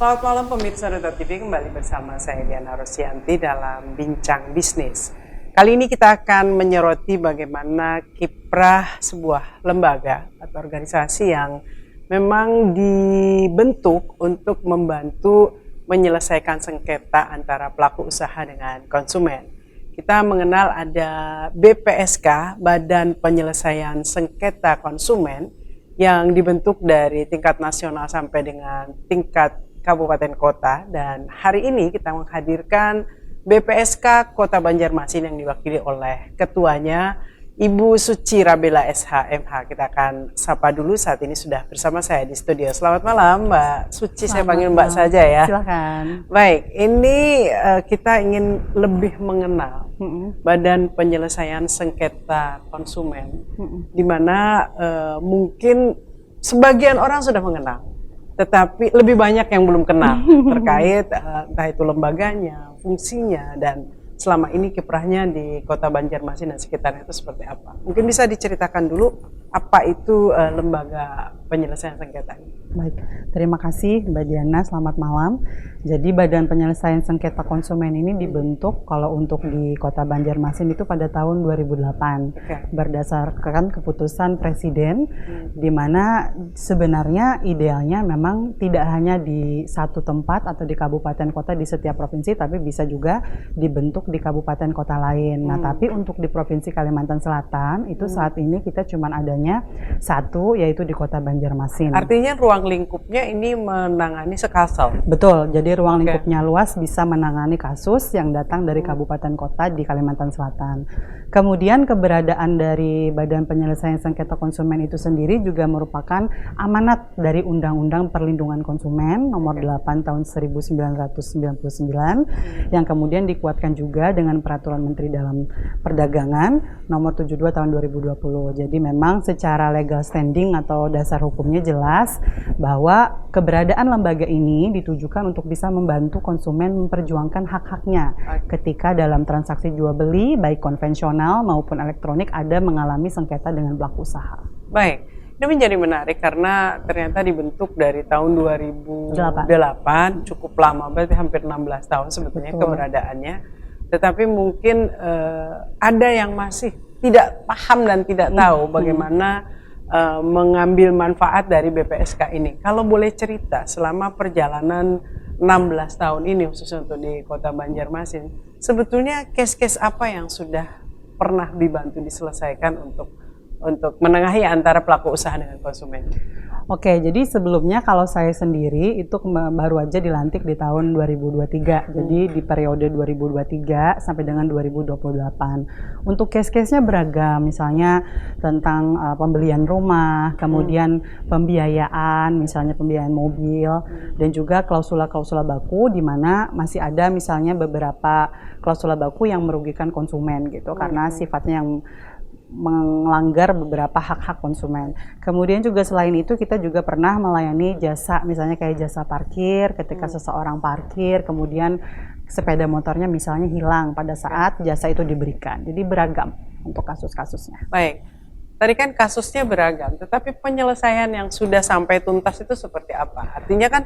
Selamat malam pemirsa Ruta TV, kembali bersama saya Diana Rosianti dalam Bincang Bisnis. Kali ini kita akan menyoroti bagaimana kiprah sebuah lembaga atau organisasi yang memang dibentuk untuk membantu menyelesaikan sengketa antara pelaku usaha dengan konsumen. Kita mengenal ada BPSK, Badan Penyelesaian Sengketa Konsumen, yang dibentuk dari tingkat nasional sampai dengan tingkat kabupaten kota, dan hari ini kita menghadirkan BPSK Kota Banjarmasin yang diwakili oleh ketuanya Ibu Suci Rabela SH.MH. Kita akan sapa dulu, saat ini sudah bersama saya di studio. Selamat malam Mbak Suci, saya panggil Mbak saja ya. Silakan. Baik, ini kita ingin lebih mengenal Badan Penyelesaian Sengketa Konsumen, di mana mungkin sebagian orang sudah mengenal, tetapi lebih banyak yang belum kenal terkait entah itu lembaganya, fungsinya, dan selama ini kiprahnya di Kota Banjarmasin dan sekitarnya itu seperti apa. Mungkin bisa diceritakan dulu apa itu lembaga penyelesaian sengketa ini. Baik, terima kasih Mbak Diana, selamat malam. Jadi Badan Penyelesaian Sengketa Konsumen ini dibentuk kalau untuk di Kota Banjarmasin itu pada tahun 2008 berdasarkan keputusan Presiden, di mana sebenarnya idealnya memang tidak hanya di satu tempat atau di kabupaten kota di setiap provinsi, tapi bisa juga dibentuk di kabupaten kota lain. Nah, tapi untuk di Provinsi Kalimantan Selatan itu saat ini kita cuma adanya satu, yaitu di Kota Banjarmasin. Artinya ruang lingkupnya ini menangani sekalsel? Betul, jadi ruang lingkupnya luas, bisa menangani kasus yang datang dari kabupaten kota di Kalimantan Selatan. Kemudian keberadaan dari Badan Penyelesaian Sengketa Konsumen itu sendiri juga merupakan amanat dari Undang-Undang Perlindungan Konsumen nomor 8 tahun 1999 yang kemudian dikuatkan juga dengan Peraturan Menteri dalam Perdagangan nomor 72 tahun 2020. Jadi memang secara legal standing atau dasar hukumnya jelas bahwa keberadaan lembaga ini ditujukan untuk bisa membantu konsumen memperjuangkan hak-haknya ketika dalam transaksi jual beli baik konvensional maupun elektronik ada mengalami sengketa dengan pelaku usaha. Baik, ini menjadi menarik karena ternyata dibentuk dari tahun 2008, cukup lama, berarti hampir 16 tahun sebetulnya keberadaannya. Tetapi mungkin ada yang masih tidak paham dan tidak tahu bagaimana mengambil manfaat dari BPSK ini. Kalau boleh cerita selama perjalanan 16 tahun ini khususnya untuk di Kota Banjarmasin, sebetulnya case-case apa yang sudah pernah dibantu diselesaikan untuk menengahi antara pelaku usaha dengan konsumen? Oke, jadi sebelumnya kalau saya sendiri itu baru aja dilantik di tahun 2023. Jadi di periode 2023 sampai dengan 2028. Untuk case-case-nya beragam, misalnya tentang pembelian rumah, kemudian pembiayaan, misalnya pembiayaan mobil, dan juga klausula-klausula baku di mana masih ada misalnya beberapa klausula baku yang merugikan konsumen gitu, karena sifatnya yang melanggar beberapa hak-hak konsumen. Kemudian juga selain itu kita juga pernah melayani jasa, misalnya kayak jasa parkir ketika seseorang parkir, kemudian sepeda motornya misalnya hilang pada saat jasa itu diberikan. Jadi beragam untuk kasus-kasusnya. Baik, tadi kan kasusnya beragam, tetapi penyelesaian yang sudah sampai tuntas itu seperti apa? Artinya kan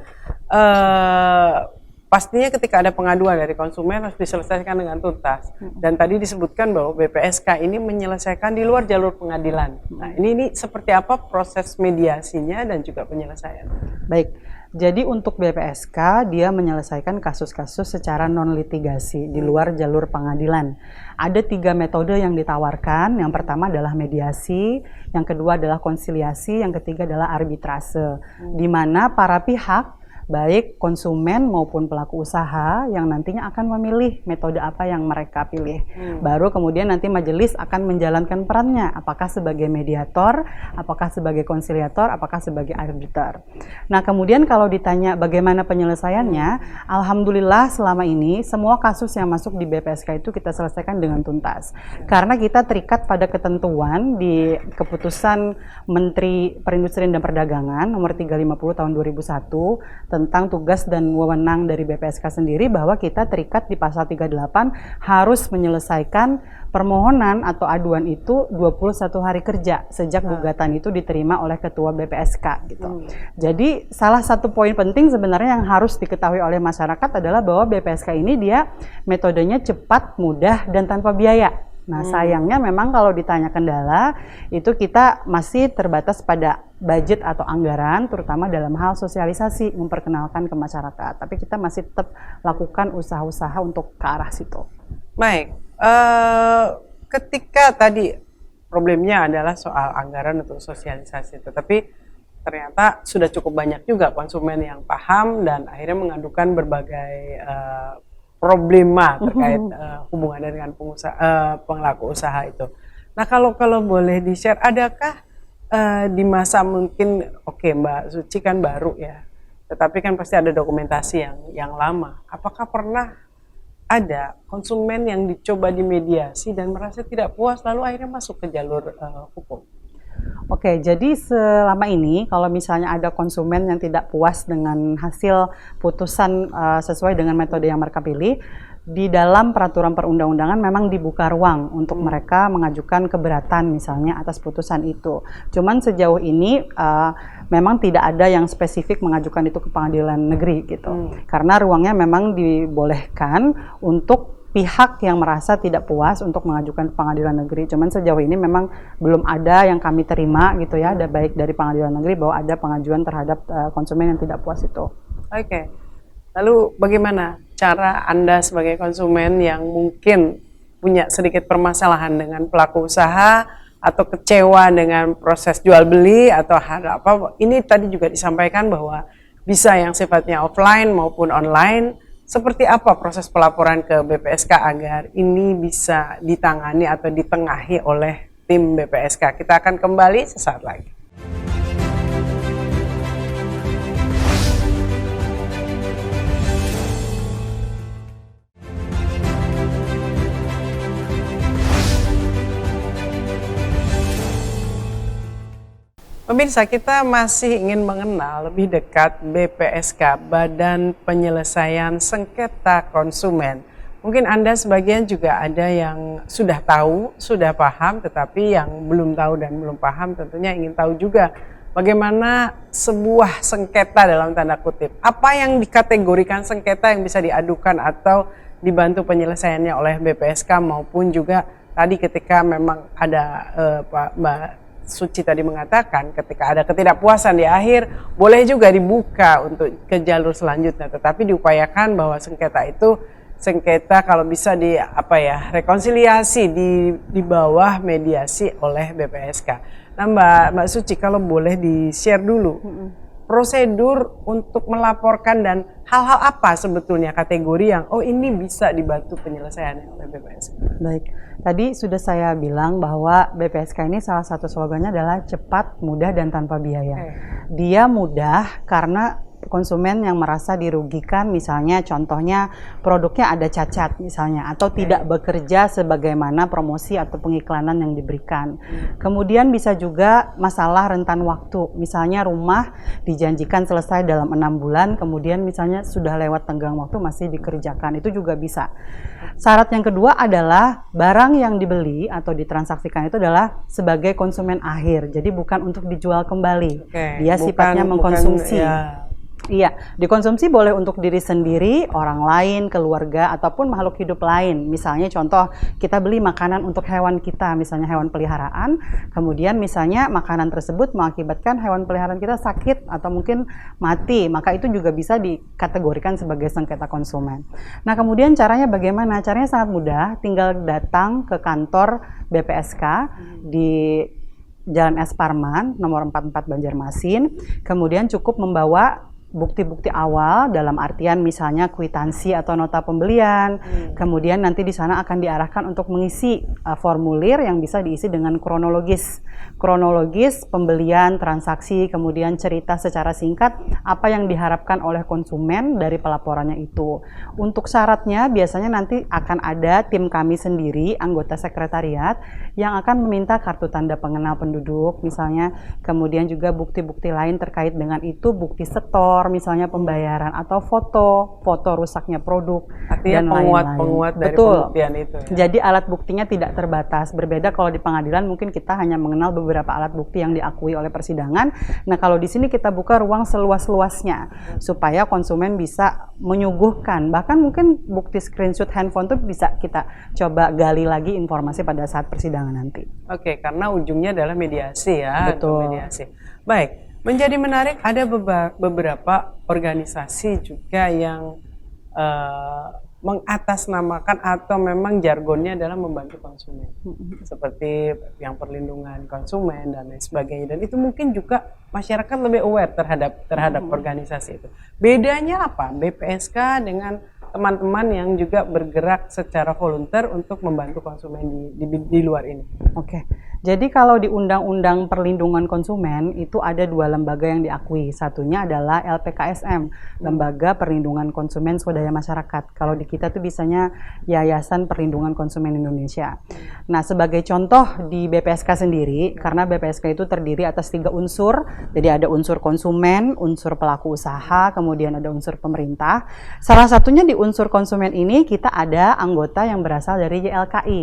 pastinya ketika ada pengaduan dari konsumen harus diselesaikan dengan tuntas. Dan tadi disebutkan bahwa BPSK ini menyelesaikan di luar jalur pengadilan. Nah, ini seperti apa proses mediasinya dan juga penyelesaian? Baik, jadi untuk BPSK dia menyelesaikan kasus-kasus secara non-litigasi di luar jalur pengadilan. Ada 3 metode yang ditawarkan. Yang pertama adalah mediasi, yang kedua adalah konsiliasi, yang ketiga adalah arbitrase, di mana para pihak baik konsumen maupun pelaku usaha yang nantinya akan memilih metode apa yang mereka pilih. Baru kemudian nanti majelis akan menjalankan perannya, apakah sebagai mediator, apakah sebagai konsiliator, apakah sebagai arbiter. Nah, kemudian kalau ditanya bagaimana penyelesaiannya, alhamdulillah selama ini semua kasus yang masuk di BPSK itu kita selesaikan dengan tuntas. Karena kita terikat pada ketentuan di keputusan Menteri Perindustrian dan Perdagangan nomor 350 tahun 2001 tentang tugas dan wewenang dari BPSK sendiri bahwa kita terikat di pasal 38 harus menyelesaikan permohonan atau aduan itu 21 hari kerja sejak gugatan itu diterima oleh ketua BPSK gitu. Jadi salah satu poin penting sebenarnya yang harus diketahui oleh masyarakat adalah bahwa BPSK ini dia metodenya cepat, mudah, dan tanpa biaya. Nah, sayangnya memang kalau ditanya kendala, itu kita masih terbatas pada budget atau anggaran, terutama dalam hal sosialisasi, memperkenalkan ke masyarakat. Tapi kita masih tetap lakukan usaha-usaha untuk ke arah situ. Baik, ketika tadi problemnya adalah soal anggaran untuk sosialisasi, tetapi ternyata sudah cukup banyak juga konsumen yang paham dan akhirnya mengadukan berbagai problema terkait hubungan dengan pelaku usaha itu. Nah, kalau boleh di-share, adakah di masa mungkin Mbak Suci kan baru ya, tetapi kan pasti ada dokumentasi yang lama. Apakah pernah ada konsumen yang dicoba dimediasi dan merasa tidak puas lalu akhirnya masuk ke jalur hukum? Oke, jadi selama ini kalau misalnya ada konsumen yang tidak puas dengan hasil putusan sesuai dengan metode yang mereka pilih, di dalam peraturan perundang-undangan memang dibuka ruang untuk mereka mengajukan keberatan misalnya atas putusan itu. Cuman sejauh ini memang tidak ada yang spesifik mengajukan itu ke pengadilan negeri gitu. Karena ruangnya memang dibolehkan untuk pihak yang merasa tidak puas untuk mengajukan ke pengadilan negeri. Cuman sejauh ini memang belum ada yang kami terima gitu ya, ada baik dari pengadilan negeri bahwa ada pengajuan terhadap konsumen yang tidak puas itu. Oke. Lalu bagaimana cara Anda sebagai konsumen yang mungkin punya sedikit permasalahan dengan pelaku usaha atau kecewa dengan proses jual beli atau hal apa? Ini tadi juga disampaikan bahwa bisa yang sifatnya offline maupun online. Seperti apa proses pelaporan ke BPSK agar ini bisa ditangani atau ditengahi oleh tim BPSK? Kita akan kembali sesaat lagi. Pemirsa, kita masih ingin mengenal lebih dekat BPSK, Badan Penyelesaian Sengketa Konsumen. Mungkin Anda sebagian juga ada yang sudah tahu, sudah paham, tetapi yang belum tahu dan belum paham tentunya ingin tahu juga bagaimana sebuah sengketa dalam tanda kutip. Apa yang dikategorikan sengketa yang bisa diadukan atau dibantu penyelesaiannya oleh BPSK maupun juga tadi ketika memang ada Mbak Suci tadi mengatakan ketika ada ketidakpuasan di akhir boleh juga dibuka untuk ke jalur selanjutnya, tetapi diupayakan bahwa sengketa kalau bisa rekonsiliasi di bawah mediasi oleh BPSK. Nah, Mbak Suci, kalau boleh di-share dulu prosedur untuk melaporkan dan hal-hal apa sebetulnya kategori yang ini bisa dibantu penyelesaiannya oleh BPSK. Baik, tadi sudah saya bilang bahwa BPSK ini salah satu slogannya adalah cepat, mudah, dan tanpa biaya. Dia mudah karena konsumen yang merasa dirugikan, misalnya contohnya produknya ada cacat misalnya, atau tidak bekerja sebagaimana promosi atau pengiklanan yang diberikan. Kemudian bisa juga masalah rentan waktu, misalnya rumah dijanjikan selesai dalam 6 bulan, kemudian misalnya sudah lewat tenggang waktu masih dikerjakan, itu juga bisa. Syarat yang kedua adalah barang yang dibeli atau ditransaksikan itu adalah sebagai konsumen akhir, jadi bukan untuk dijual kembali. Dia sifatnya mengkonsumsi. Iya, dikonsumsi boleh untuk diri sendiri, orang lain, keluarga, ataupun makhluk hidup lain. Misalnya contoh, kita beli makanan untuk hewan kita, misalnya hewan peliharaan, kemudian misalnya makanan tersebut mengakibatkan hewan peliharaan kita sakit atau mungkin mati, maka itu juga bisa dikategorikan sebagai sengketa konsumen. Nah, kemudian caranya bagaimana? Caranya sangat mudah, tinggal datang ke kantor BPSK di Jalan S. Parman, nomor 44 Banjarmasin, kemudian cukup membawa bukti-bukti awal dalam artian misalnya kwitansi atau nota pembelian, kemudian nanti di sana akan diarahkan untuk mengisi formulir yang bisa diisi dengan kronologis pembelian, transaksi, kemudian cerita secara singkat apa yang diharapkan oleh konsumen dari pelaporannya itu. Untuk syaratnya biasanya nanti akan ada tim kami sendiri, anggota sekretariat yang akan meminta kartu tanda pengenal penduduk misalnya, kemudian juga bukti-bukti lain terkait dengan itu, bukti setor, error misalnya pembayaran atau foto rusaknya produk Artinya dan lain-lain. penguat dari Betul. pembuktian itu ya. Jadi alat buktinya tidak terbatas. Berbeda kalau di pengadilan mungkin kita hanya mengenal beberapa alat bukti yang diakui oleh persidangan. Nah, kalau di sini kita buka ruang seluas-luasnya supaya konsumen bisa menyuguhkan. Bahkan mungkin bukti screenshot handphone itu bisa kita coba gali lagi informasi pada saat persidangan nanti. Oke, karena ujungnya adalah mediasi ya. Betul. Mediasi. Baik, menjadi menarik ada beberapa organisasi juga yang mengatasnamakan atau memang jargonnya adalah membantu konsumen, seperti yang perlindungan konsumen dan lain sebagainya. Dan itu mungkin juga masyarakat lebih aware terhadap organisasi itu. Bedanya apa BPSK dengan teman-teman yang juga bergerak secara volunteer untuk membantu konsumen di luar ini? Oke, jadi kalau di Undang-Undang Perlindungan Konsumen itu ada 2 lembaga yang diakui. Satunya adalah LPKSM, Lembaga Perlindungan Konsumen Swadaya Masyarakat. Kalau di kita tuh bisanya Yayasan Perlindungan Konsumen Indonesia. Nah, sebagai contoh di BPSK sendiri, karena BPSK itu terdiri atas 3 unsur, jadi ada unsur konsumen, unsur pelaku usaha, kemudian ada unsur pemerintah. Salah satunya di unsur konsumen ini kita ada anggota yang berasal dari YLKI.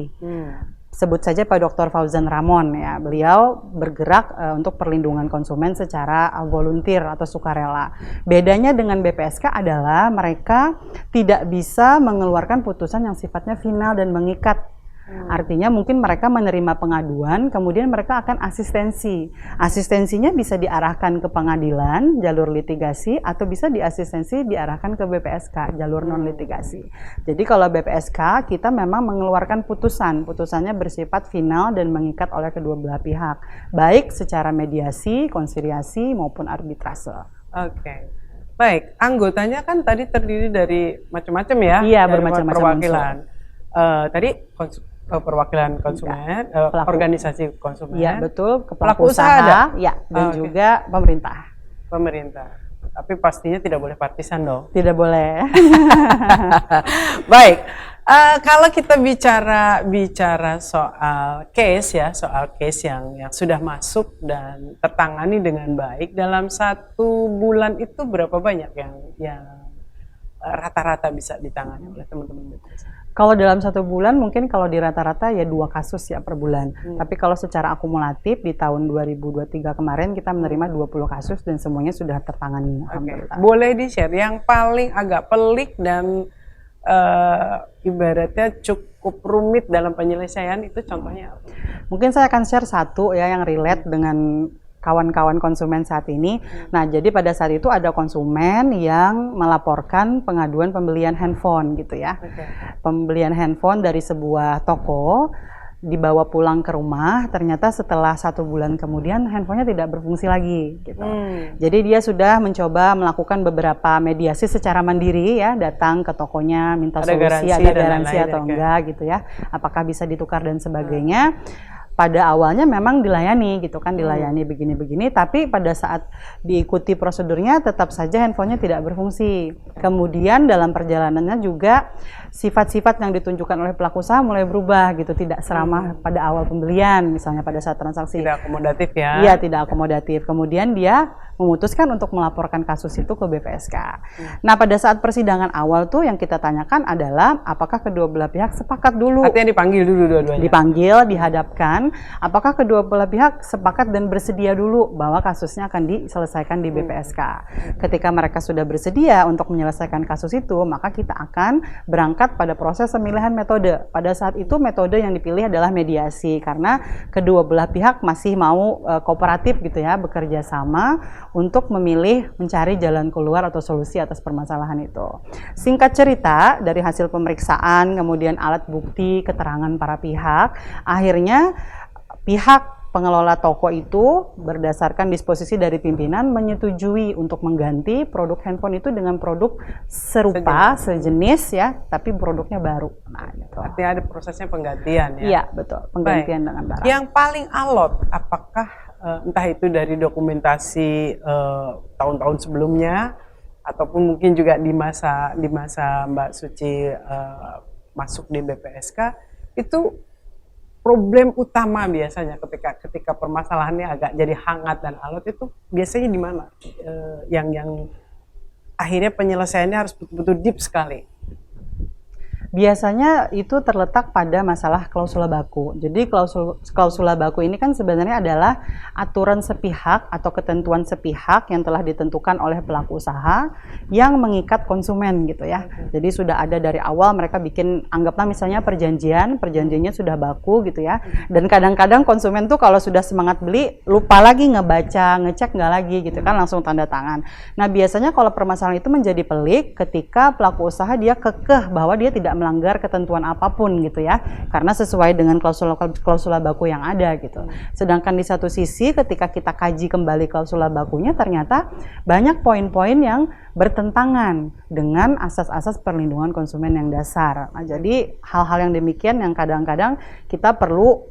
Sebut saja Pak Dr. Fauzan Ramon ya. Beliau bergerak untuk perlindungan konsumen secara volunteer atau sukarela. Bedanya dengan BPSK adalah mereka tidak bisa mengeluarkan putusan yang sifatnya final dan mengikat. Artinya mungkin mereka menerima pengaduan, kemudian mereka akan asistensi. Asistensinya bisa diarahkan ke pengadilan, jalur litigasi, atau bisa diasistensi diarahkan ke BPSK, jalur non-litigasi. Jadi kalau BPSK, kita memang mengeluarkan putusan. Putusannya bersifat final dan mengikat oleh kedua belah pihak, baik secara mediasi, konsiliasi, maupun arbitrase. Oke. Baik, anggotanya kan tadi terdiri dari macam-macam ya? Iya, dari bermacam-macam perwakilan. Tadi perwakilan konsumen, organisasi konsumen. Iya, betul. Pelaku usaha ada? Ya, dan juga pemerintah. Pemerintah. Tapi pastinya tidak boleh partisan dong. Tidak boleh. Baik, kalau kita bicara soal case ya, soal case yang sudah masuk dan tertangani dengan baik dalam 1 bulan itu berapa banyak yang rata-rata bisa ditangani oleh teman-teman BPSK? Kalau dalam 1 bulan mungkin kalau di rata-rata ya 2 kasus ya per bulan. Tapi kalau secara akumulatif di tahun 2023 kemarin kita menerima 20 kasus dan semuanya sudah tertangani. Alhamdulillah. Boleh di-share yang paling agak pelik dan ibaratnya cukup rumit dalam penyelesaian itu contohnya apa? Mungkin saya akan share satu ya yang relate dengan kawan-kawan konsumen saat ini. Nah, jadi pada saat itu ada konsumen yang melaporkan pengaduan pembelian handphone gitu ya. Pembelian handphone dari sebuah toko, dibawa pulang ke rumah, ternyata setelah 1 bulan kemudian handphonenya tidak berfungsi lagi gitu. Jadi dia sudah mencoba melakukan beberapa mediasi secara mandiri ya, datang ke tokonya minta solusi, ada garansi atau enggak gitu ya, apakah bisa ditukar dan sebagainya. Pada awalnya memang dilayani gitu kan, dilayani begini-begini, tapi pada saat diikuti prosedurnya tetap saja handphonenya tidak berfungsi. Kemudian dalam perjalanannya juga sifat-sifat yang ditunjukkan oleh pelaku usaha mulai berubah gitu, tidak seramah pada awal pembelian, misalnya pada saat transaksi. Tidak akomodatif ya? Iya, tidak akomodatif. Kemudian dia memutuskan untuk melaporkan kasus itu ke BPSK. Nah, pada saat persidangan awal tuh yang kita tanyakan adalah apakah kedua belah pihak sepakat dulu. Artinya dipanggil dulu dua-duanya? Dipanggil, dihadapkan. Apakah kedua belah pihak sepakat dan bersedia dulu bahwa kasusnya akan diselesaikan di BPSK. Ketika mereka sudah bersedia untuk menyelesaikan kasus itu, maka kita akan berangkat pada proses pemilihan metode. Pada saat itu metode yang dipilih adalah mediasi karena kedua belah pihak masih mau kooperatif gitu ya, bekerja sama untuk memilih mencari jalan keluar atau solusi atas permasalahan itu. Singkat cerita, dari hasil pemeriksaan, kemudian alat bukti, keterangan para pihak, akhirnya pihak pengelola toko itu berdasarkan disposisi dari pimpinan menyetujui untuk mengganti produk handphone itu dengan produk serupa, sejenis ya, tapi produknya baru. Nah, gitu. Artinya ada prosesnya penggantian ya? Iya, betul. Penggantian dengan barang. Yang paling alot, apakah entah itu dari dokumentasi tahun-tahun sebelumnya ataupun mungkin juga di masa Mbak Suci masuk di BPSK, itu problem utama biasanya ketika permasalahannya agak jadi hangat dan alot itu biasanya di mana yang akhirnya penyelesaiannya harus betul-betul deep sekali? Biasanya itu terletak pada masalah klausula baku. Jadi klausula baku ini kan sebenarnya adalah aturan sepihak atau ketentuan sepihak yang telah ditentukan oleh pelaku usaha yang mengikat konsumen gitu ya. Jadi sudah ada dari awal mereka bikin, anggaplah misalnya perjanjiannya sudah baku gitu ya. Dan kadang-kadang konsumen tuh kalau sudah semangat beli lupa lagi ngebaca, ngecek nggak lagi gitu kan, langsung tanda tangan. Nah biasanya kalau permasalahan itu menjadi pelik ketika pelaku usaha dia kekeh bahwa dia tidak melanggar ketentuan apapun gitu ya, karena sesuai dengan klausula baku yang ada gitu. Sedangkan di satu sisi ketika kita kaji kembali klausula bakunya, ternyata banyak poin-poin yang bertentangan dengan asas-asas perlindungan konsumen yang dasar. Nah, jadi hal-hal yang demikian yang kadang-kadang kita perlu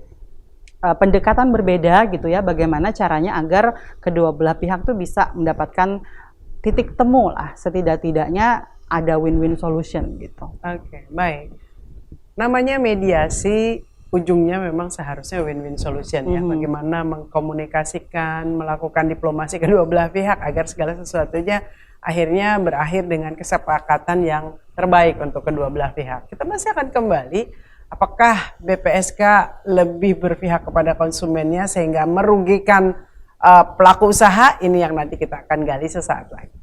pendekatan berbeda gitu ya, bagaimana caranya agar kedua belah pihak tuh bisa mendapatkan titik temu lah, setidak-tidaknya ada win-win solution gitu. Oke, baik. Namanya mediasi, ujungnya memang seharusnya win-win solution ya. Bagaimana mengkomunikasikan, melakukan diplomasi kedua belah pihak agar segala sesuatunya akhirnya berakhir dengan kesepakatan yang terbaik untuk kedua belah pihak. Kita masih akan kembali, apakah BPSK lebih berpihak kepada konsumennya sehingga merugikan pelaku usaha? Ini yang nanti kita akan gali sesaat lagi.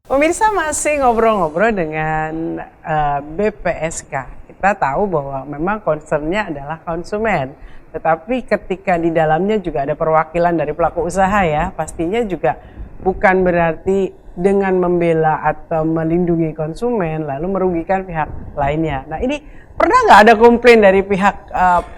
Pemirsa, masih ngobrol-ngobrol dengan BPSK. Kita tahu bahwa memang concernnya adalah konsumen. Tetapi ketika di dalamnya juga ada perwakilan dari pelaku usaha ya, pastinya juga bukan berarti dengan membela atau melindungi konsumen lalu merugikan pihak lainnya. Nah ini pernah nggak ada komplain dari pihak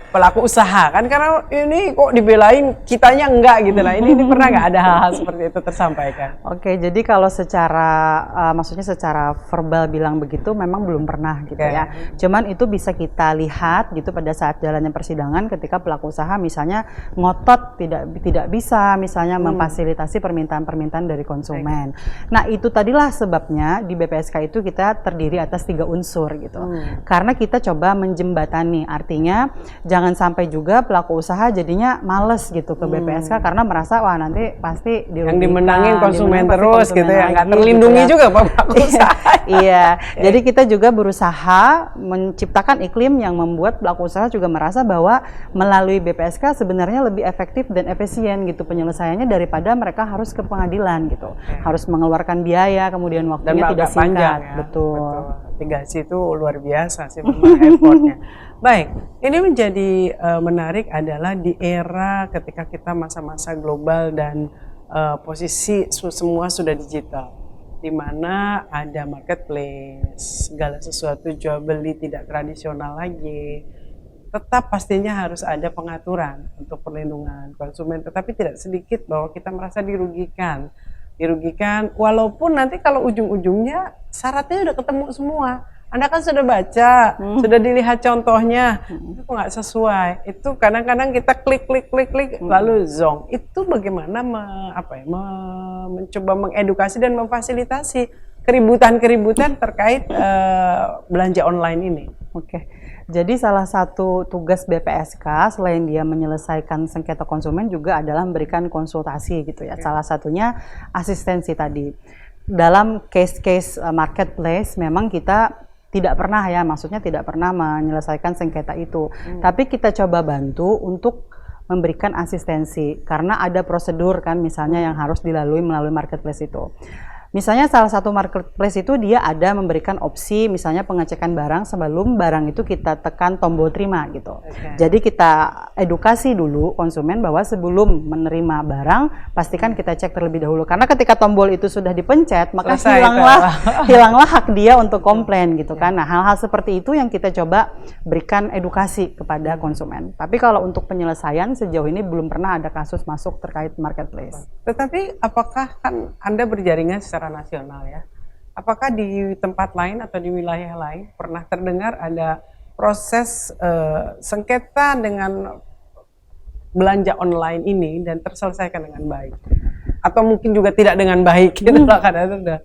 pelaku usaha kan, karena ini kok dibelain kitanya enggak gitu. Nah ini pernah nggak ada hal-hal seperti itu tersampaikan? Oke, jadi kalau secara maksudnya secara verbal bilang begitu memang belum pernah gitu ya. Cuman itu bisa kita lihat gitu pada saat jalannya persidangan ketika pelaku usaha misalnya ngotot tidak bisa misalnya memfasilitasi permintaan-permintaan dari konsumen. Nah itu tadilah sebabnya di BPSK itu kita terdiri atas 3 unsur gitu. Karena kita coba menjembatani, artinya jangan sampai juga pelaku usaha jadinya males gitu ke BPSK karena merasa wah nanti pasti dirugikan, yang dimenangin konsumen terus konsumen gitu ya, nggak lagi, terlindungi gitu ya. juga pelaku usaha. Iya, jadi kita juga berusaha menciptakan iklim yang membuat pelaku usaha juga merasa bahwa melalui BPSK sebenarnya lebih efektif dan efisien gitu penyelesaiannya daripada mereka harus ke pengadilan gitu, harus mengeluarkan biaya kemudian waktunya tidak singkat. Ya. Betul. Litigasi itu luar biasa sih memang effortnya. Baik, ini menjadi menarik adalah di era ketika kita masa-masa global dan posisi semua sudah digital, di mana ada marketplace, segala sesuatu jual beli tidak tradisional lagi. Tetap pastinya harus ada pengaturan untuk perlindungan konsumen, tetapi tidak sedikit bahwa kita merasa dirugikan walaupun nanti kalau ujung-ujungnya syaratnya udah ketemu semua. Anda kan sudah baca, sudah dilihat contohnya, itu kok nggak sesuai. Itu kadang-kadang kita klik lalu zonk. Itu bagaimana mencoba mengedukasi dan memfasilitasi keributan terkait belanja online ini. Oke. Jadi salah satu tugas BPSK selain dia menyelesaikan sengketa konsumen juga adalah memberikan konsultasi gitu ya. Salah satunya asistensi tadi. Dalam case-case marketplace memang kita tidak pernah menyelesaikan sengketa itu. Tapi kita coba bantu untuk memberikan asistensi karena ada prosedur kan misalnya yang harus dilalui melalui marketplace itu. Misalnya salah satu marketplace itu dia ada memberikan opsi misalnya pengecekan barang sebelum barang itu kita tekan tombol terima gitu. Jadi kita edukasi dulu konsumen bahwa sebelum menerima barang pastikan kita cek terlebih dahulu, karena ketika tombol itu sudah dipencet maka hilanglah hak dia untuk komplain gitu kan. Nah hal-hal seperti itu yang kita coba berikan edukasi kepada konsumen. Tapi kalau untuk penyelesaian sejauh ini belum pernah ada kasus masuk terkait marketplace. Tetapi apakah kan Anda berjaringan secara nasional ya? Apakah di tempat lain atau di wilayah lain pernah terdengar ada proses sengketa dengan belanja online ini dan terselesaikan dengan baik? Atau mungkin juga tidak dengan baik gitu loh, kadang-kadang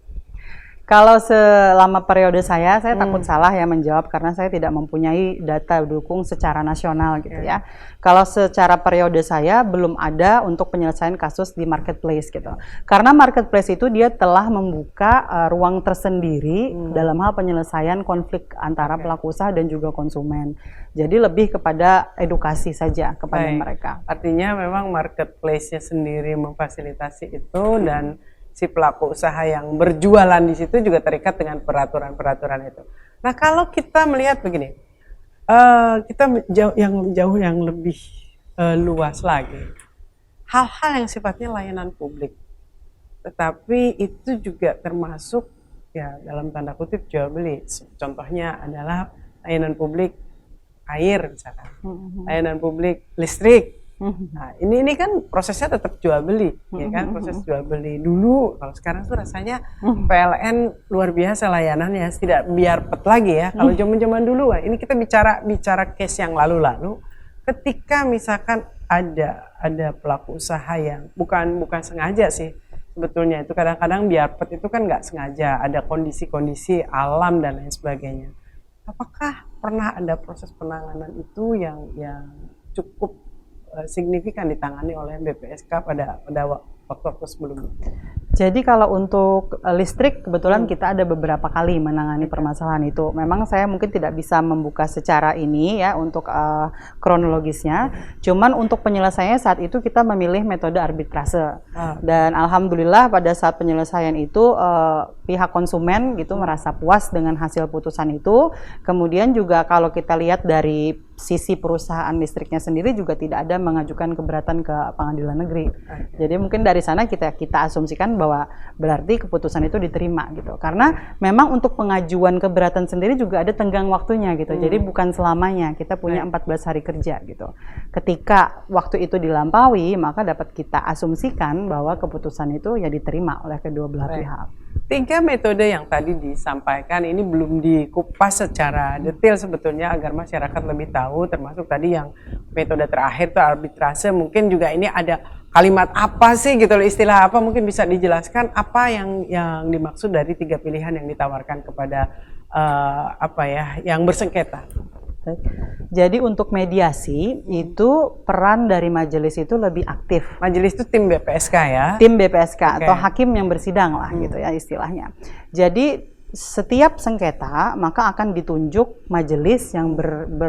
Kalau selama periode saya takut salah ya menjawab karena saya tidak mempunyai data dukung secara nasional gitu ya. Kalau secara periode saya belum ada untuk penyelesaian kasus di marketplace gitu. Karena marketplace itu dia telah membuka ruang tersendiri dalam hal penyelesaian konflik antara pelaku usaha dan juga konsumen. Jadi lebih kepada edukasi saja kepada mereka. Artinya memang marketplace-nya sendiri memfasilitasi itu dan si pelaku usaha yang berjualan di situ juga terikat dengan peraturan-peraturan itu. Nah, kalau kita melihat begini, kita jauh yang lebih luas lagi, hal-hal yang sifatnya layanan publik, tetapi itu juga termasuk ya dalam tanda kutip jual beli. Contohnya adalah layanan publik air misalkan, layanan publik listrik. Nah, ini kan prosesnya tetap jual beli, ya kan, proses jual beli dulu. Kalau sekarang tuh rasanya PLN luar biasa layanannya, tidak biar pet lagi ya. Kalau zaman-zaman dulu, ini kita bicara case yang lalu-lalu. Ketika misalkan ada pelaku usaha yang bukan sengaja sih sebetulnya, itu kadang-kadang biar pet itu kan nggak sengaja, ada kondisi-kondisi alam dan lain sebagainya. Apakah pernah ada proses penanganan itu yang cukup signifikan ditangani oleh BPSK pada waktu-waktu sebelumnya? Jadi kalau untuk listrik kebetulan kita ada beberapa kali menangani permasalahan itu. Memang saya mungkin tidak bisa membuka secara ini ya untuk kronologisnya. Cuman untuk penyelesaiannya saat itu kita memilih metode arbitrase. Dan alhamdulillah pada saat penyelesaian itu pihak konsumen gitu merasa puas dengan hasil putusan itu. Kemudian juga kalau kita lihat dari sisi perusahaan listriknya sendiri juga tidak ada mengajukan keberatan ke pengadilan negeri. Jadi mungkin dari sana kita asumsikan bahwa berarti keputusan itu diterima gitu. Karena memang untuk pengajuan keberatan sendiri juga ada tenggang waktunya gitu. Jadi bukan selamanya, kita punya 14 hari kerja gitu. Ketika waktu itu dilampaui, maka dapat kita asumsikan bahwa keputusan itu ya diterima oleh kedua belah pihak. 3 metode yang tadi disampaikan ini belum dikupas secara detail sebetulnya agar masyarakat lebih tahu, termasuk tadi yang metode terakhir itu arbitrase. Mungkin juga ini ada kalimat apa sih gitu loh, istilah apa, mungkin bisa dijelaskan apa yang dimaksud dari 3 pilihan yang ditawarkan kepada yang bersengketa. Jadi untuk mediasi itu peran dari majelis itu lebih aktif. Majelis itu tim BPSK ya? Tim BPSK atau hakim yang bersidang lah gitu ya istilahnya. Jadi setiap sengketa maka akan ditunjuk majelis yang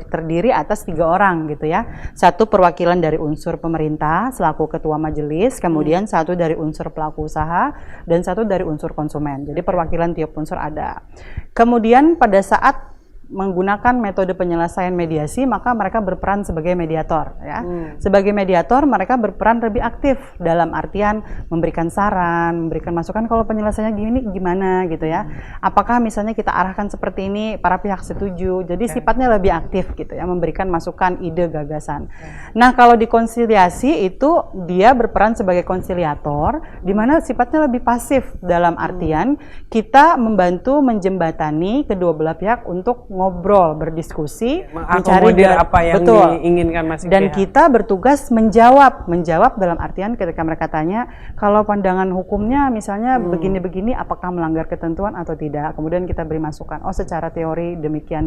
terdiri atas 3 orang gitu ya. 1 perwakilan dari unsur pemerintah selaku ketua majelis, kemudian 1 dari unsur pelaku usaha dan 1 dari unsur konsumen. Jadi perwakilan tiap unsur ada. Kemudian pada saat menggunakan metode penyelesaian mediasi, maka mereka berperan sebagai mediator ya. Sebagai mediator mereka berperan lebih aktif dalam artian memberikan saran, memberikan masukan kalau penyelesaiannya gini gimana gitu ya. Apakah misalnya kita arahkan seperti ini, para pihak setuju. Jadi sifatnya lebih aktif gitu ya, memberikan masukan, ide, gagasan. Nah, kalau di konsiliasi itu dia berperan sebagai konsiliator di mana sifatnya lebih pasif dalam artian kita membantu menjembatani kedua belah pihak untuk ngobrol, berdiskusi, mengakomodir apa yang diinginkan masing-masing dan pihak. Kita bertugas menjawab dalam artian ketika mereka tanya kalau pandangan hukumnya misalnya begini-begini apakah melanggar ketentuan atau tidak, kemudian kita beri masukan, oh secara teori demikian.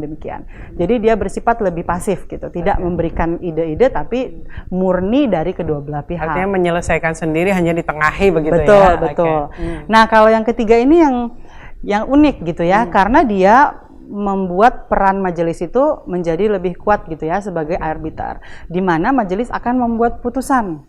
Jadi dia bersifat lebih pasif gitu, tidak memberikan ide-ide tapi murni dari kedua belah pihak. Artinya menyelesaikan sendiri, hanya ditengahi begitu ya. Betul. Nah, kalau yang ketiga ini yang unik gitu ya, karena dia membuat peran majelis itu menjadi lebih kuat gitu ya sebagai arbiter, di mana majelis akan membuat putusan.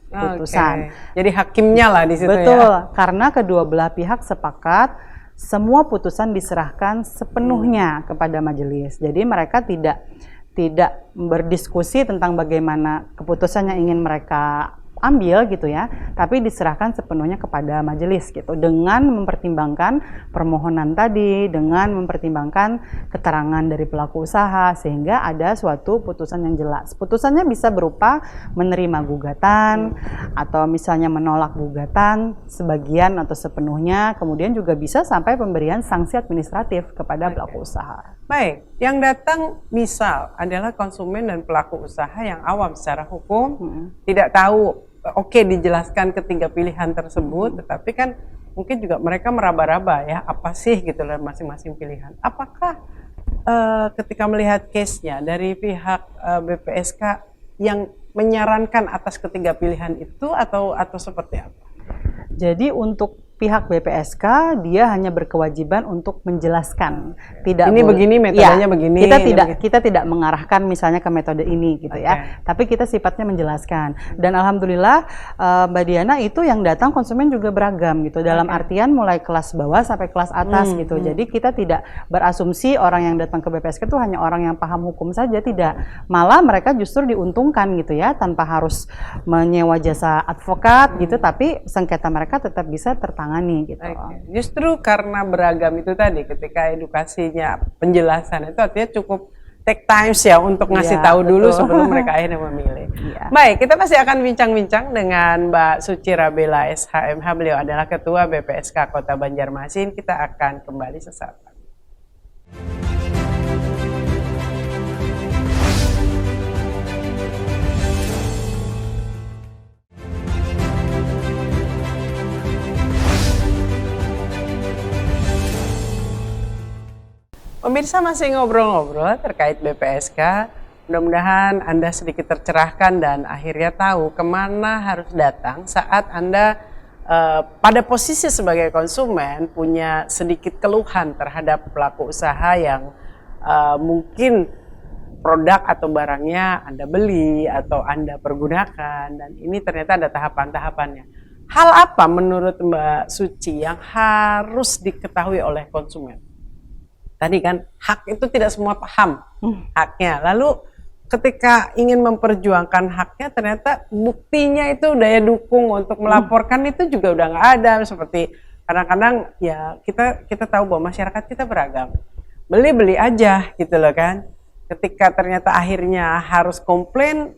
Jadi hakimnya lah di situ. Betul, karena kedua belah pihak sepakat semua putusan diserahkan sepenuhnya kepada majelis. Jadi mereka tidak berdiskusi tentang bagaimana keputusan yang ingin mereka ambil gitu ya, tapi diserahkan sepenuhnya kepada majelis gitu, dengan mempertimbangkan permohonan tadi, dengan mempertimbangkan keterangan dari pelaku usaha, sehingga ada suatu putusan yang jelas. Putusannya bisa berupa menerima gugatan atau misalnya menolak gugatan sebagian atau sepenuhnya, kemudian juga bisa sampai pemberian sanksi administratif kepada pelaku usaha. Baik, yang datang misal adalah konsumen dan pelaku usaha yang awam secara hukum, tidak tahu, dijelaskan ketiga pilihan tersebut, tetapi kan mungkin juga mereka meraba-raba ya apa sih gitu loh masing-masing pilihan. Apakah ketika melihat case-nya dari pihak BPSK yang menyarankan atas ketiga pilihan itu atau seperti apa? Jadi untuk pihak BPSK dia hanya berkewajiban untuk menjelaskan, tidak ini begini metodenya ya, begini. Kita tidak mengarahkan misalnya ke metode ini gitu ya, tapi kita sifatnya menjelaskan. Dan alhamdulillah Mbak Diana itu yang datang konsumen juga beragam gitu, dalam artian mulai kelas bawah sampai kelas atas gitu. Jadi kita tidak berasumsi orang yang datang ke BPSK itu hanya orang yang paham hukum saja, tidak. Malah mereka justru diuntungkan gitu ya, tanpa harus menyewa jasa advokat gitu, tapi sengketa mereka tetap bisa tertangani gitu. Justru karena beragam itu tadi, ketika edukasinya, penjelasan itu artinya cukup take times ya untuk ngasih tahu dulu sebelum mereka akhirnya memilih. Baik, kita pasti akan bincang-bincang dengan Mbak Suci Rabela SHMH. Beliau adalah Ketua BPSK Kota Banjarmasin. Kita akan kembali sesaat lagi. Pemirsa masih ngobrol-ngobrol terkait BPSK, mudah-mudahan Anda sedikit tercerahkan dan akhirnya tahu kemana harus datang saat Anda pada posisi sebagai konsumen punya sedikit keluhan terhadap pelaku usaha yang mungkin produk atau barangnya Anda beli atau Anda pergunakan, dan ini ternyata ada tahapan-tahapannya. Hal apa menurut Mbak Suci yang harus diketahui oleh konsumen? Tadi kan hak itu tidak semua paham haknya. Lalu ketika ingin memperjuangkan haknya ternyata buktinya itu daya dukung untuk melaporkan itu juga udah nggak ada. Seperti kadang-kadang ya kita tahu bahwa masyarakat kita beragam. Beli aja gitu loh kan. Ketika ternyata akhirnya harus komplain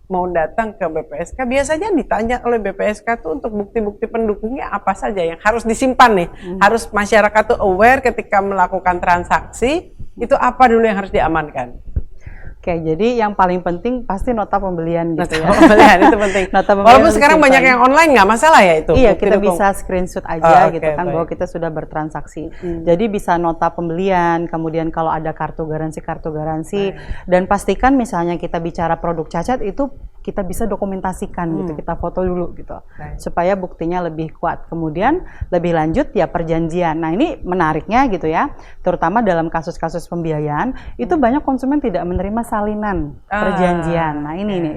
mau datang ke BPSK, biasanya ditanya oleh BPSK tuh untuk bukti-bukti pendukungnya apa saja yang harus disimpan nih. Harus masyarakat tuh aware ketika melakukan transaksi, itu apa dulu yang harus diamankan. Oke, jadi yang paling penting pasti nota pembelian gitu ya. Nota pembelian itu penting. Walaupun sekarang banyak yang online nggak masalah ya itu. Iya, kita bisa screenshot aja gitu kan bahwa kita sudah bertransaksi. Jadi bisa nota pembelian, kemudian kalau ada kartu garansi dan pastikan misalnya kita bicara produk cacat itu kita bisa dokumentasikan gitu, kita foto dulu gitu. Supaya buktinya lebih kuat. Kemudian lebih lanjut ya perjanjian. Nah, ini menariknya gitu ya. Terutama dalam kasus-kasus pembiayaan itu banyak konsumen tidak menerima salinan perjanjian. Nah, ini nih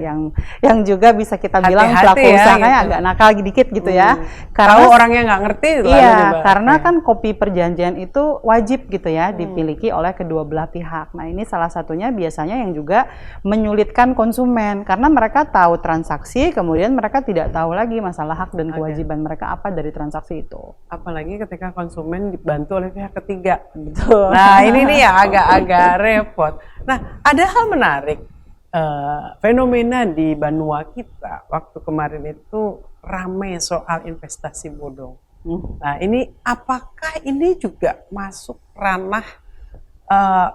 yang juga bisa kita bilang pelaku usahanya gitu. Agak nakal dikit gitu ya. Karena tahu orangnya nggak ngerti. Iya, karena kan kopi perjanjian itu wajib gitu ya dimiliki oleh kedua belah pihak. Nah, ini salah satunya biasanya yang juga menyulitkan konsumen karena mereka tahu transaksi, kemudian mereka tidak tahu lagi masalah hak dan kewajiban mereka apa dari transaksi itu. Apalagi ketika konsumen dibantu oleh pihak ketiga. Betul. Nah, ini nih yang agak-agak repot. Nah, ada hal menarik, fenomena di Banua kita waktu kemarin itu ramai soal investasi bodong. Nah, ini apakah ini juga masuk ranah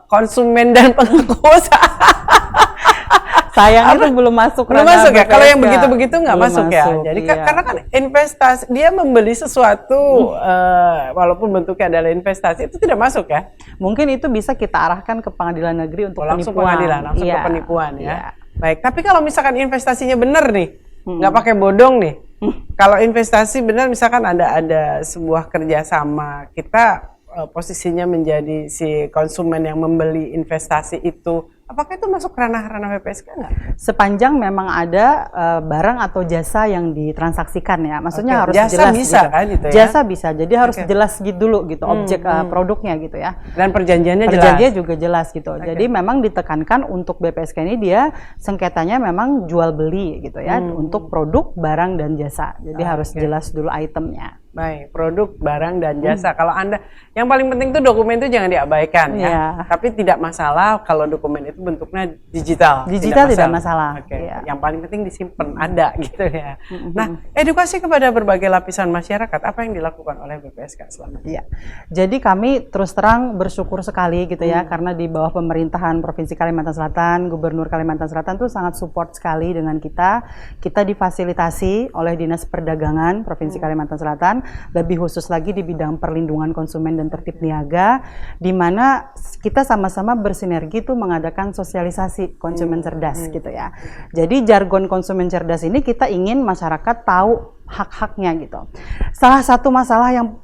konsumen dan pelaku usaha? Sayangnya itu belum masuk. Belum masuk ya? Kalau yang begitu-begitu nggak masuk ya? Jadi karena kan investasi, dia membeli sesuatu walaupun bentuknya adalah investasi, itu tidak masuk ya? Mungkin itu bisa kita arahkan ke pengadilan negeri untuk langsung penipuan. Pengadilan, langsung ke penipuan ya. Baik, tapi kalau misalkan investasinya benar nih, nggak pakai bodong nih, kalau investasi benar misalkan ada sebuah kerjasama, kita posisinya menjadi si konsumen yang membeli investasi itu, apakah itu masuk ranah-ranah BPSK nggak? Sepanjang memang ada barang atau jasa yang ditransaksikan ya, maksudnya harus jasa jelas. Jasa bisa gitu. Kan gitu ya? Jasa bisa, jadi harus jelas gitu dulu gitu objek produknya gitu ya. Dan perjanjiannya jelas. Perjanjiannya juga jelas gitu. Jadi memang ditekankan untuk BPSK ini dia sengketanya memang jual beli gitu ya untuk produk, barang dan jasa. Jadi harus jelas dulu itemnya. Baik, produk, barang, dan jasa. Kalau Anda, yang paling penting tuh dokumen itu jangan diabaikan ya. Tapi tidak masalah kalau dokumen itu itu bentuknya digital. Digital tidak masalah. Oke. Iya. Yang paling penting disimpan ada gitu ya. Nah, edukasi kepada berbagai lapisan masyarakat apa yang dilakukan oleh BPSK selama ini? Iya. Jadi kami terus terang bersyukur sekali gitu ya, karena di bawah pemerintahan Provinsi Kalimantan Selatan, Gubernur Kalimantan Selatan tuh sangat support sekali dengan kita. Kita difasilitasi oleh Dinas Perdagangan Provinsi Kalimantan Selatan, lebih khusus lagi di bidang perlindungan konsumen dan tertib niaga, di mana kita sama-sama bersinergi tuh mengadakan sosialisasi konsumen cerdas gitu ya. Jadi jargon konsumen cerdas ini kita ingin masyarakat tahu hak-haknya gitu. Salah satu masalah yang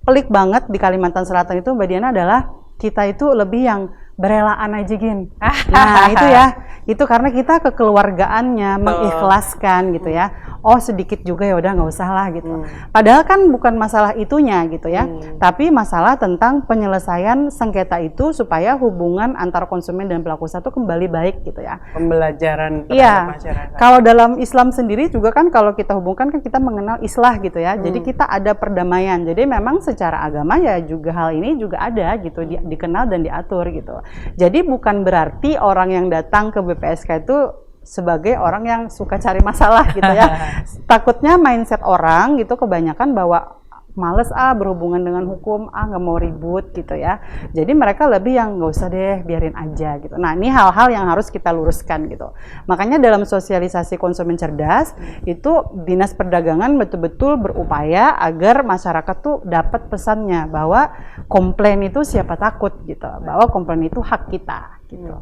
pelik banget di Kalimantan Selatan itu Mbak Diana adalah kita itu lebih yang berelaan aja gin. Nah itu ya, itu karena kita kekeluargaannya mengikhlaskan gitu ya. Oh sedikit juga ya udah nggak usah lah gitu. Padahal kan bukan masalah itunya gitu ya, tapi masalah tentang penyelesaian sengketa itu supaya hubungan antara konsumen dan pelaku usaha itu kembali baik gitu ya. Pembelajaran terhadap Iya, masyarakat. kalau dalam Islam sendiri juga kan kalau kita hubungkan kan kita mengenal islah gitu ya. Jadi kita ada perdamaian. Jadi memang secara agama ya juga hal ini juga ada gitu, dikenal dan diatur gitu. Jadi bukan berarti orang yang datang ke BPSK itu sebagai orang yang suka cari masalah gitu ya. Takutnya mindset orang gitu kebanyakan bahwa males berhubungan dengan hukum, nggak mau ribut gitu ya. Jadi mereka lebih yang nggak usah deh, biarin aja gitu. Nah ini hal-hal yang harus kita luruskan gitu. Makanya dalam sosialisasi konsumen cerdas itu Dinas Perdagangan betul-betul berupaya agar masyarakat tuh dapat pesannya bahwa komplain itu siapa takut gitu, bahwa komplain itu hak kita gitu.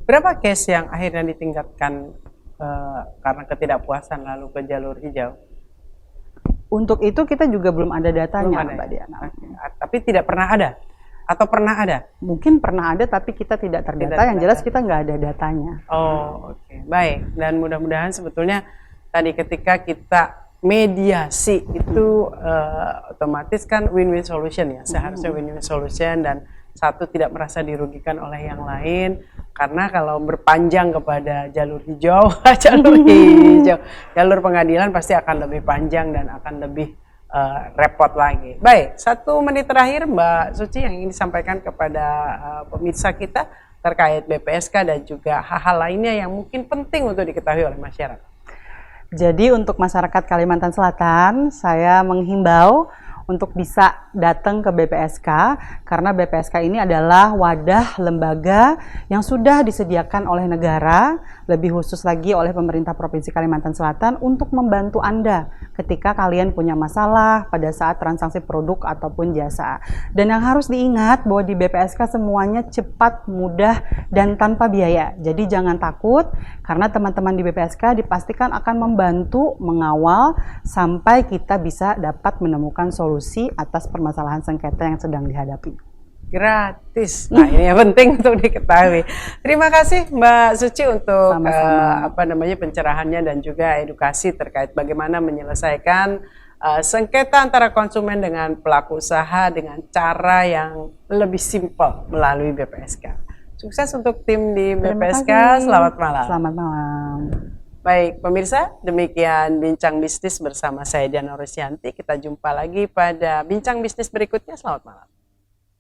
Berapa case yang akhirnya ditingkatkan karena ketidakpuasan lalu ke jalur hijau? Untuk itu kita juga belum ada datanya, Belum ada, Mbak Diana. Tapi tidak pernah ada? Atau pernah ada? Mungkin pernah ada, tapi kita tidak terdata. Tidak Yang jelas kita nggak ada datanya. Oh, oke. Baik. Dan mudah-mudahan sebetulnya tadi ketika kita mediasi itu otomatis kan win-win solution ya. Seharusnya win-win solution dan satu tidak merasa dirugikan oleh yang lain. Karena kalau berpanjang kepada jalur hijau, jalur pengadilan pasti akan lebih panjang dan akan lebih repot lagi. Baik, 1 menit terakhir Mbak Suci yang ingin disampaikan kepada pemirsa kita terkait BPSK dan juga hal-hal lainnya yang mungkin penting untuk diketahui oleh masyarakat. Jadi untuk masyarakat Kalimantan Selatan, saya menghimbau untuk bisa datang ke BPSK karena BPSK ini adalah wadah lembaga yang sudah disediakan oleh negara, lebih khusus lagi oleh pemerintah Provinsi Kalimantan Selatan untuk membantu Anda ketika kalian punya masalah pada saat transaksi produk ataupun jasa. Dan yang harus diingat bahwa di BPSK semuanya cepat, mudah, dan tanpa biaya. Jadi jangan takut karena teman-teman di BPSK dipastikan akan membantu mengawal sampai kita bisa dapat menemukan solusi atas permasalahan sengketa yang sedang dihadapi. Gratis. Nah, ini yang penting untuk diketahui. Terima kasih Mbak Suci untuk pencerahannya dan juga edukasi terkait bagaimana menyelesaikan sengketa antara konsumen dengan pelaku usaha dengan cara yang lebih simpel melalui BPSK. Sukses untuk tim di BPSK. Selamat malam. Selamat malam. Baik pemirsa, demikian Bincang Bisnis bersama saya Diana Rosyanti. Kita jumpa lagi pada Bincang Bisnis berikutnya. Selamat malam.